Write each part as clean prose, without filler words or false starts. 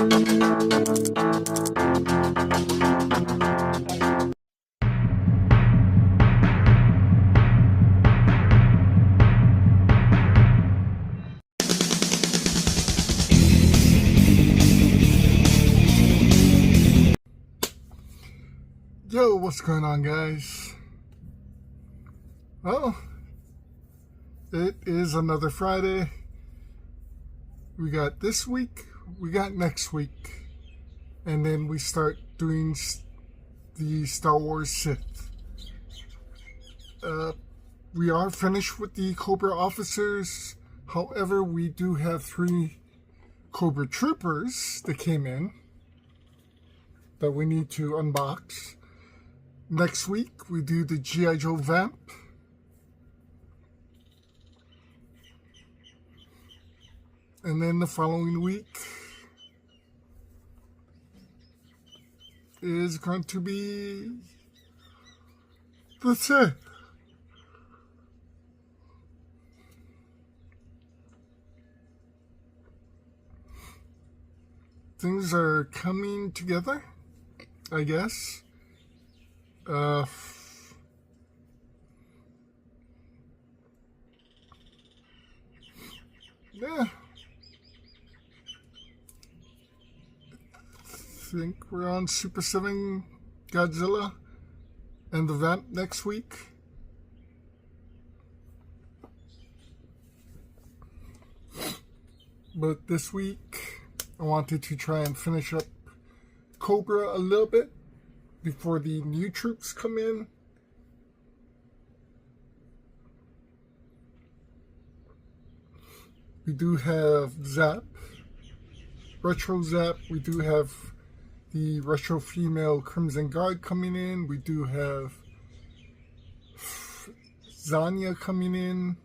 Yo, what's going on, guys? Well, it is another Friday. We got this week, we got next week, and then we start doing the Star Wars Sith. We are finished with the Cobra officers. However, we do have 3 Cobra troopers that came in that we need to unbox. Next week, we do the G.I. Joe Vamp. And then the following week is going to be the Sith. Things are coming together, I guess. Yeah. I think we're on Super 7 Godzilla and the Vamp next week. But this week, I wanted to try and finish up Cobra a little bit before the new troops come in. We do have Zap, Retro Zap. We do have the Retro Female Crimson Guard coming in. We do have Zanya coming in.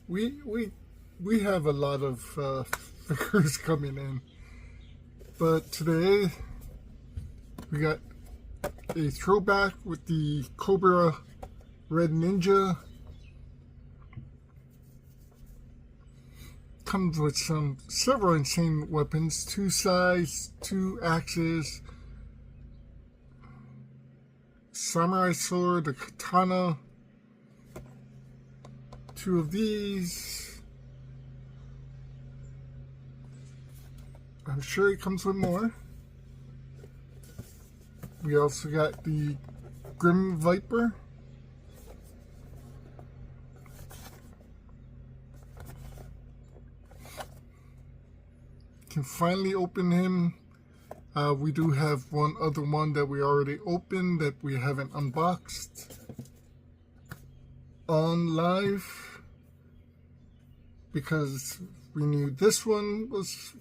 We have a lot of figures coming in, but today we got a throwback with the Cobra Red Ninja. Comes with several insane weapons: 2 scythes, 2 axes, samurai sword, a katana, 2 of these. I'm sure it comes with more. We also got the Grim Viper. Can finally open him. We do have one other one that we already opened that we haven't unboxed on live because we knew this one was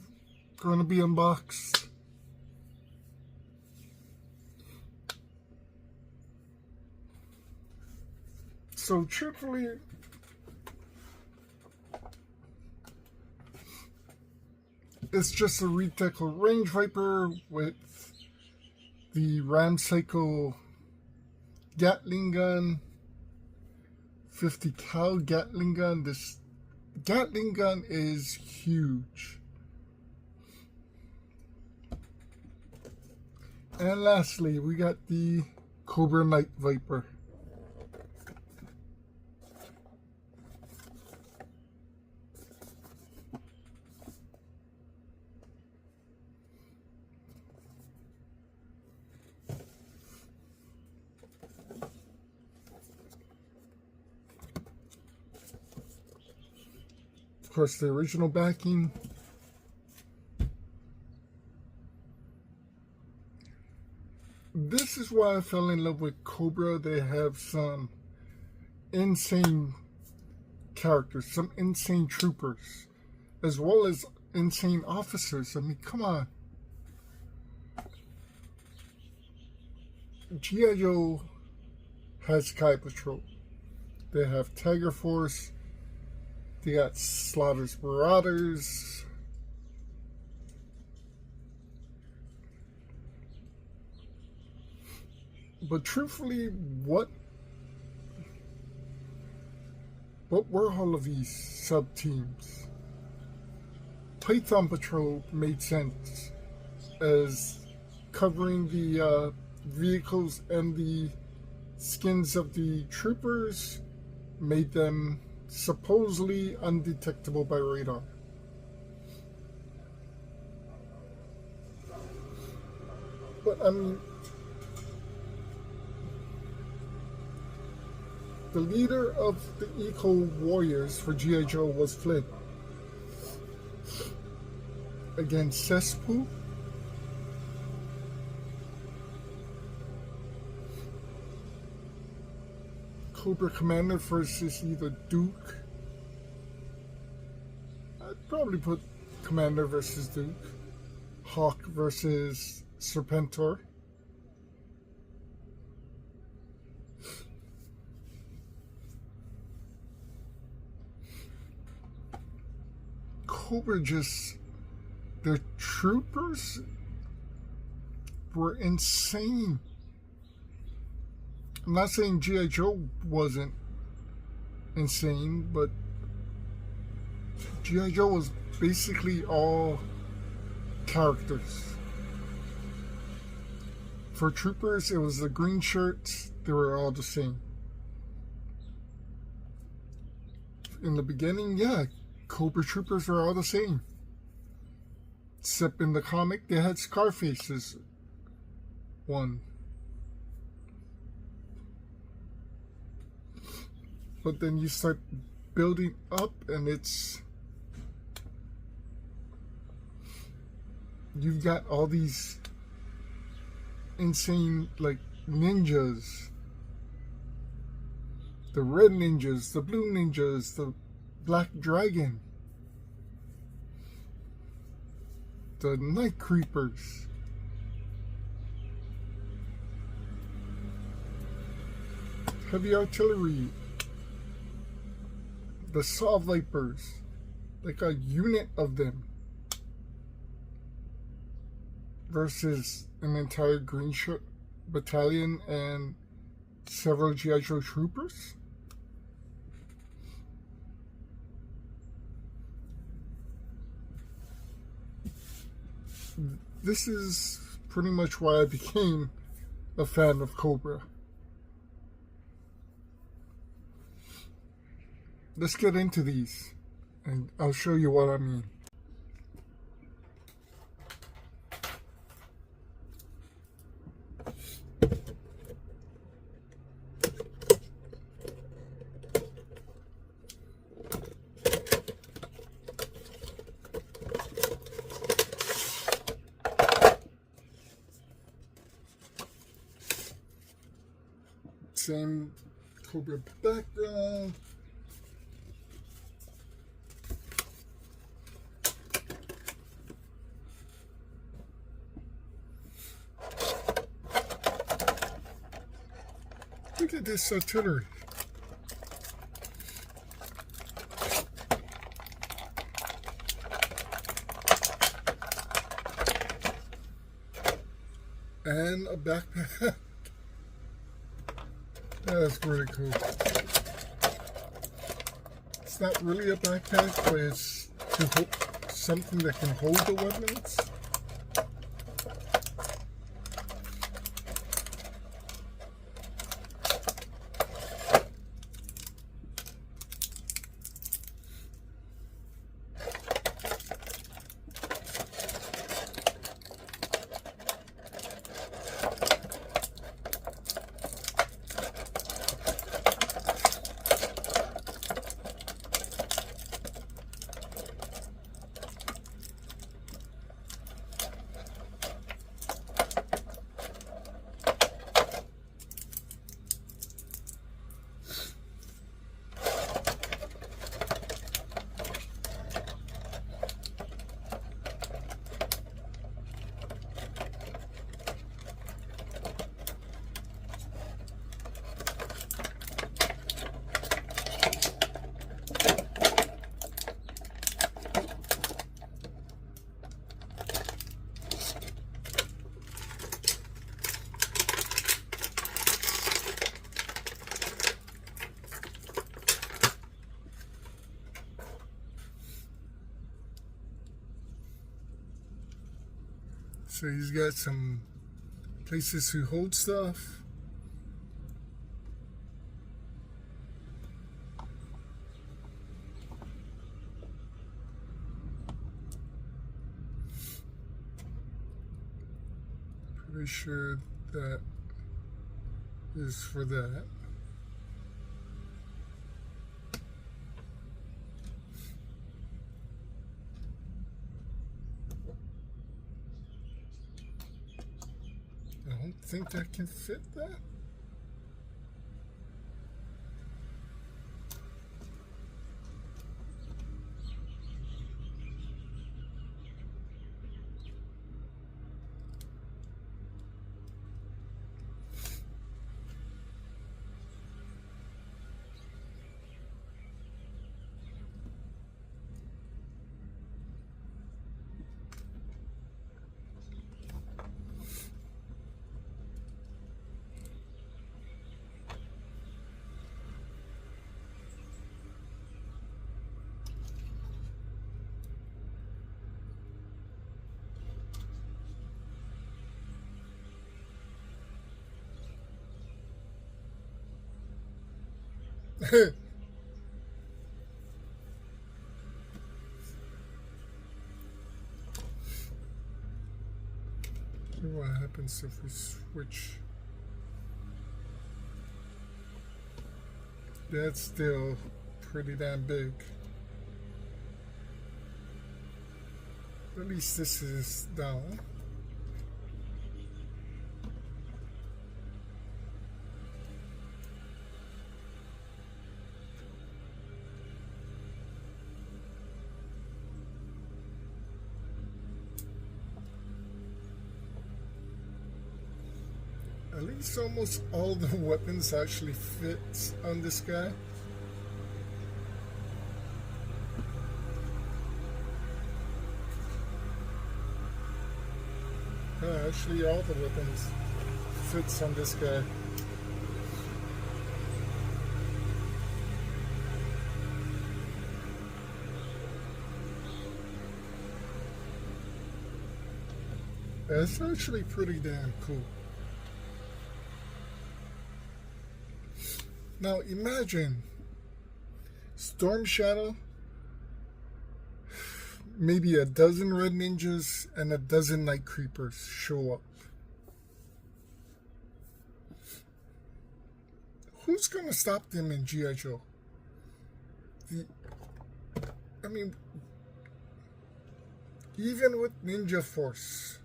going to be unboxed. So truthfully, it's just a Redeco Range Viper with the Ram Cycle Gatling gun, 50 cal Gatling gun. This Gatling gun is huge. And lastly, we got the Cobra Night Viper. Of course, the original backing. This is why I fell in love with Cobra. They have some insane characters, some insane troopers, as well as insane officers. I mean, come on. G.I. Joe has Sky Patrol. They have Tiger Force. They got Slaughter's Marauders. But truthfully, what What were all of these sub-teams? Python Patrol made sense as covering the vehicles and the skins of the troopers made them supposedly undetectable by radar. But I mean, the leader of the Eco Warriors for G.I. Joe was Flynn against Cesspool. Cobra Commander versus either Duke. I'd probably put Commander versus Duke. Hawk versus Serpentor. Cobra just, their troopers were insane. I'm not saying G.I. Joe wasn't insane, but G.I. Joe was basically all characters. For troopers, it was the green shirts, they were all the same. In the beginning, yeah, Cobra troopers were all the same. Except in the comic, they had Scarface's one. But then you start building up and you've got all these insane, like, ninjas. The red ninjas, the blue ninjas, the black dragon, the night creepers. Heavy artillery. The Saw Vipers, like a unit of them, versus an entire green shirt battalion and several G.I. Joe troopers. This is pretty much why I became a fan of Cobra. Let's get into these, and I'll show you what I mean. Same Cobra background. Look at this artillery. And a backpack. That's pretty cool. It's not really a backpack, but it's to hold something that can hold the weapons. So he's got some places to hold stuff. Pretty sure that is for that. I don't think that can fit that. What happens if we switch? That's still pretty damn big. At least this is down. At least almost all the weapons actually fit on this guy. Actually all the weapons fits on this guy. That's actually pretty damn cool. Now imagine Storm Shadow, maybe a dozen red ninjas and a dozen night creepers show up. Who's gonna stop them in G.I. Joe? I mean, even with Ninja Force,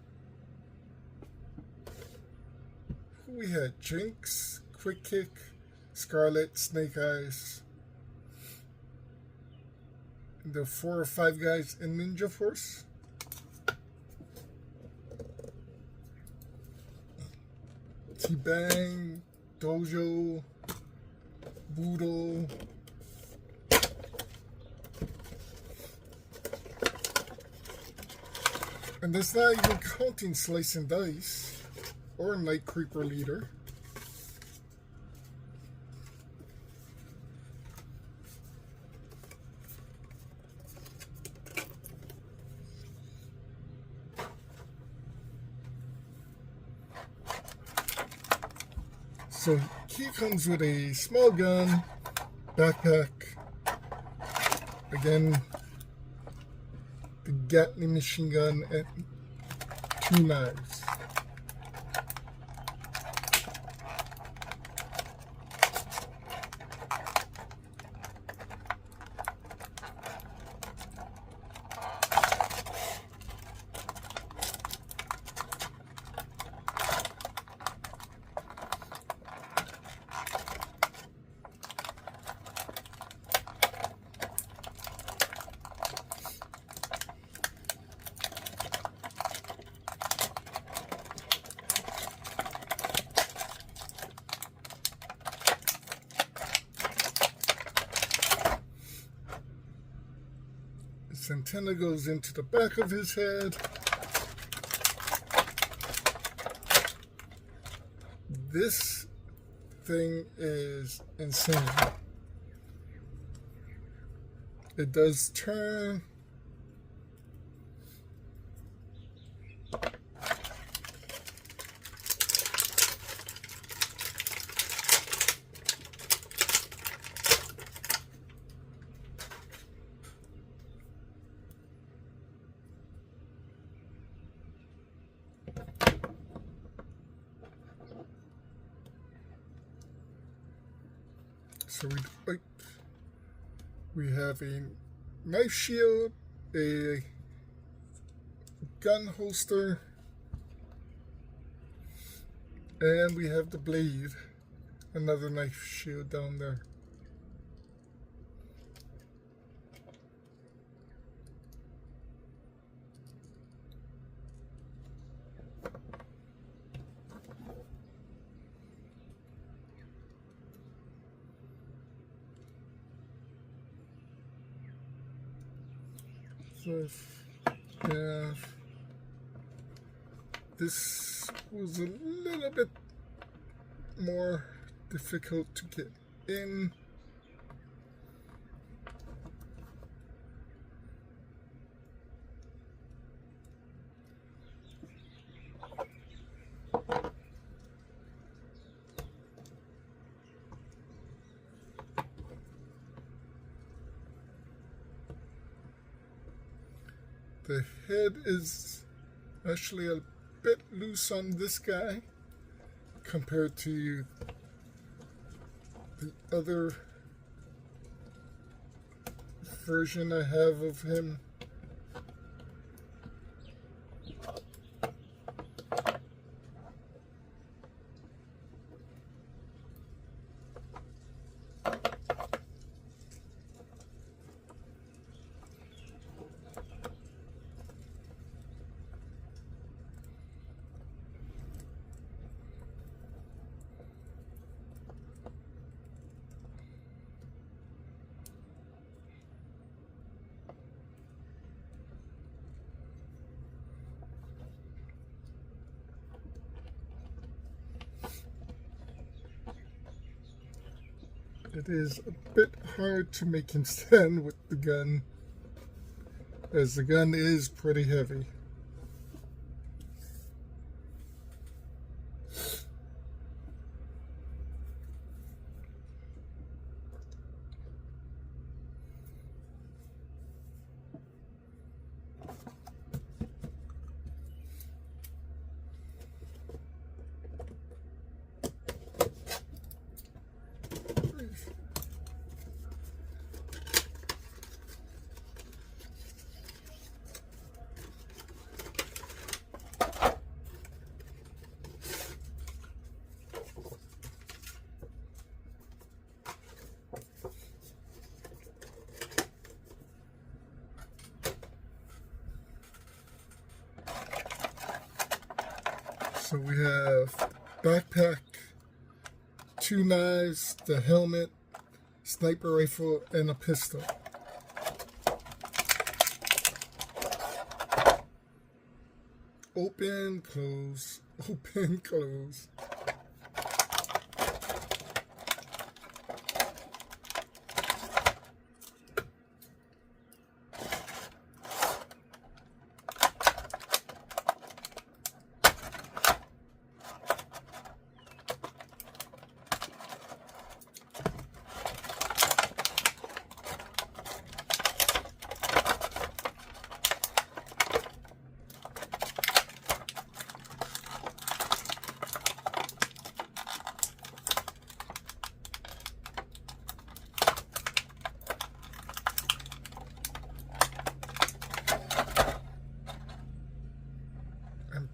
who we had? Jinx, Quick Kick, Scarlet, Snake Eyes, the 4 or 5 guys in Ninja Force. T-Bang, Dojo, Boodle. And that's not even counting Slice and Dice or Night Creeper Leader. So he comes with a small gun, backpack, again, the Gatling machine gun, and 2 knives. His antenna goes into the back of his head. This thing is insane. It does turn. So we have a knife shield, a gun holster, and we have the blade, another knife shield down there. So yeah, this was a little bit more difficult to get in. The head is actually a bit loose on this guy compared to the other version I have of him. It is a bit hard to make him stand with the gun, as the gun is pretty heavy. So we have backpack, 2 knives, the helmet, sniper rifle, and a pistol. Open, close, open, close.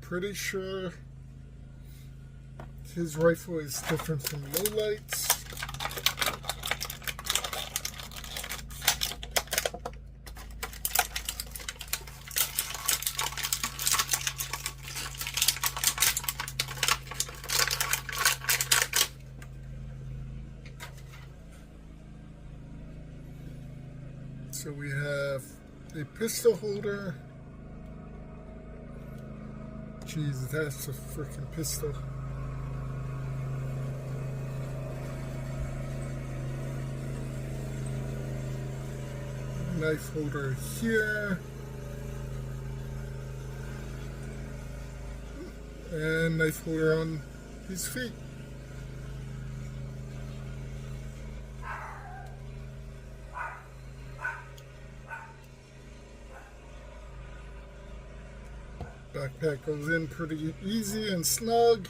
Pretty sure his rifle is different from lowlights. So we have a pistol holder. Jeez, that's a freaking pistol. Knife holder here. And knife holder on his feet. Backpack goes in pretty easy and snug.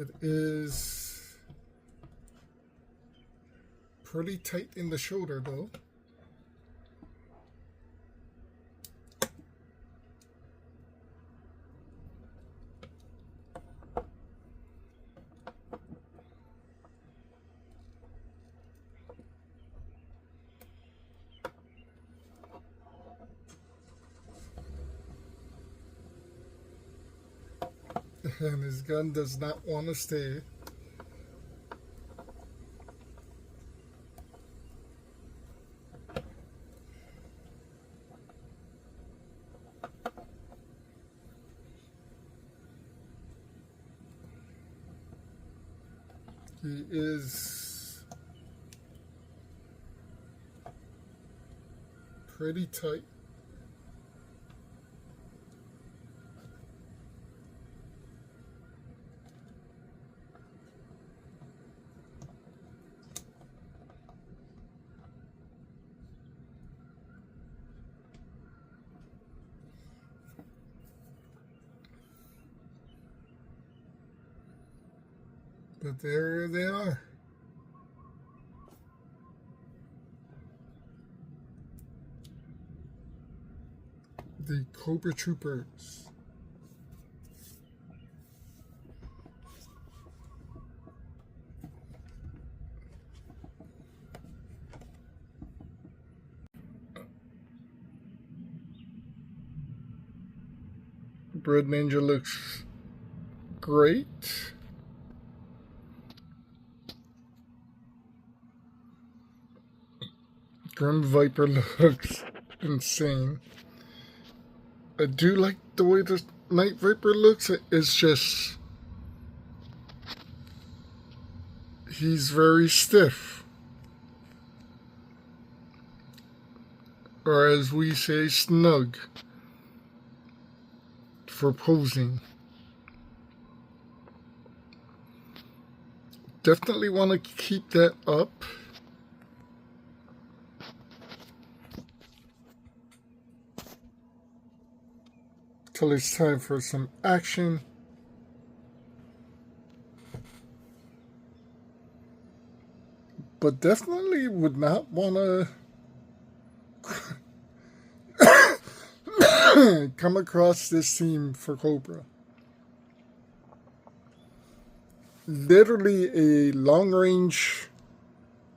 It is pretty tight in the shoulder though. And his gun does not want to stay. He is pretty tight. But there they are. The Cobra Troopers. Bread Ninja looks great. Grim Viper looks insane. I do like the way the Night Viper looks. It's just he's very stiff, or as we say, snug for posing. Definitely want to keep that up. Till it's time for some action. But definitely would not want to come across this team for Cobra. Literally a long-range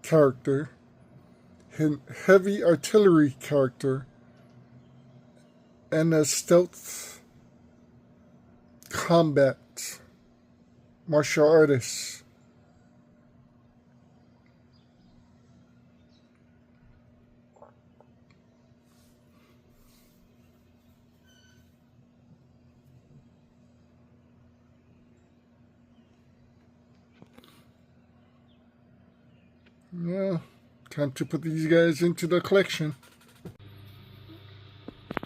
character, heavy artillery character, and a stealth combat martial artist. Yeah, time to put these guys into the collection.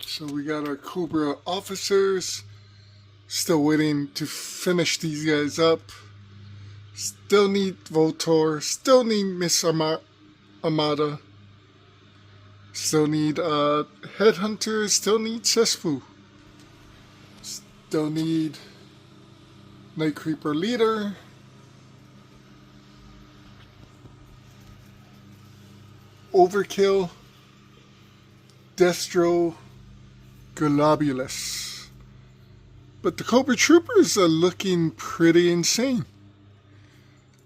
So we got our Cobra officers. Still waiting to finish these guys up. Still need Voltor. Still need Miss Amada. Still need Headhunter. Still need Cesspool. Still need Night Creeper Leader. Overkill. Destro. Globulus. But the Cobra Troopers are looking pretty insane.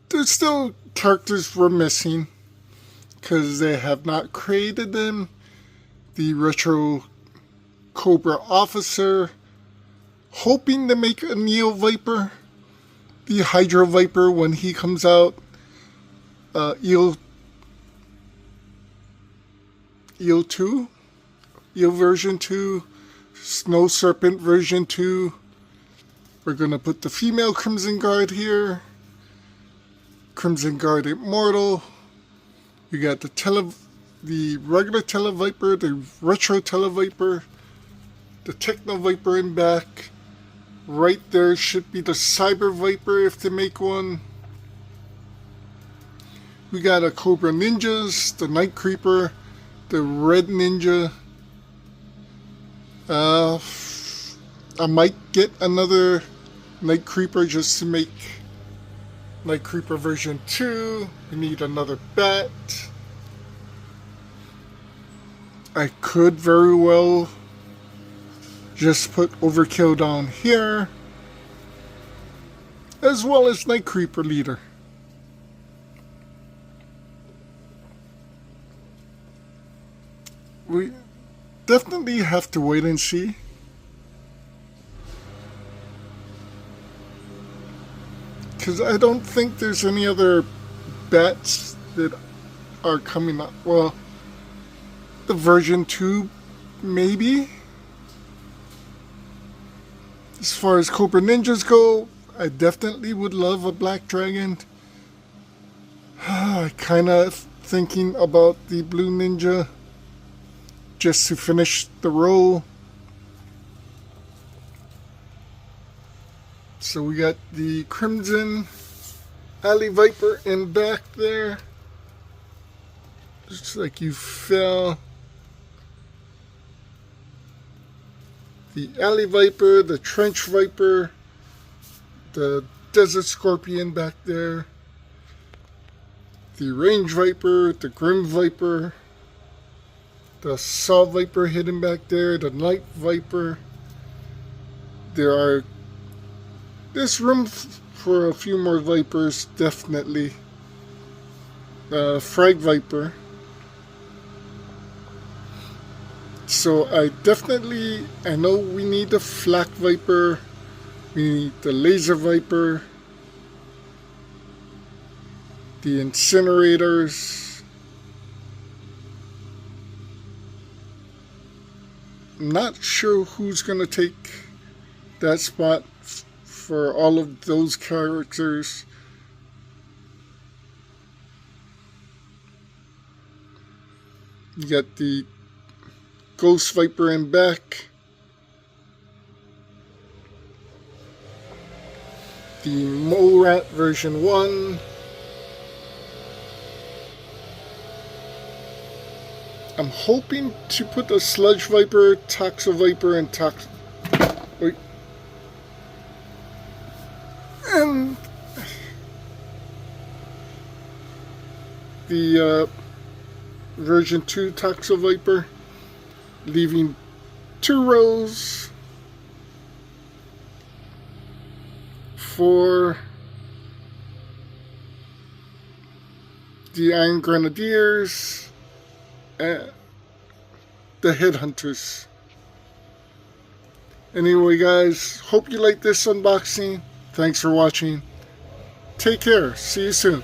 There's still characters we're missing because they have not created them. The Retro Cobra Officer, hoping to make a Neo Viper. The Hydro Viper when he comes out. Eel 2. Eel version 2. Snow Serpent version 2. We're going to put the female Crimson Guard here. Crimson Guard Immortal. We got the regular Televiper, the Retro Televiper, the Techno Viper in back. Right there should be the Cyber Viper if they make one. We got a Cobra Ninjas, the Night Creeper, the Red Ninja. I might get another Night Creeper just to make Night Creeper version 2. We need another bat. I could very well just put Overkill down here, as well as Night Creeper leader. We definitely have to wait and see. Because I don't think there's any other bats that are coming up. Well, the version 2, maybe. As far as Cobra Ninjas go, I definitely would love a Black Dragon. I kind of thinking about the Blue Ninja just to finish the row. So we got the Crimson Alley Viper in back there. Looks like you fell. The Alley Viper, the Trench Viper, the Desert Scorpion back there, the Range Viper, the Grim Viper, the Saw Viper hidden back there, the Night Viper. There's room for a few more Vipers, definitely. Frag Viper. So I know we need the Flak Viper, we need the Laser Viper, the Incinerators. I'm not sure who's going to take that spot for all of those characters. You got the Ghost Viper in back, the Mole Rat version 1, I'm hoping to put a Sludge Viper, Toxo Viper, and and the version 2 Toxo Viper, leaving 2 rows for the Iron Grenadiers and the Headhunters. Anyway guys, hope you like this unboxing. Thanks for watching. Take care. See you soon.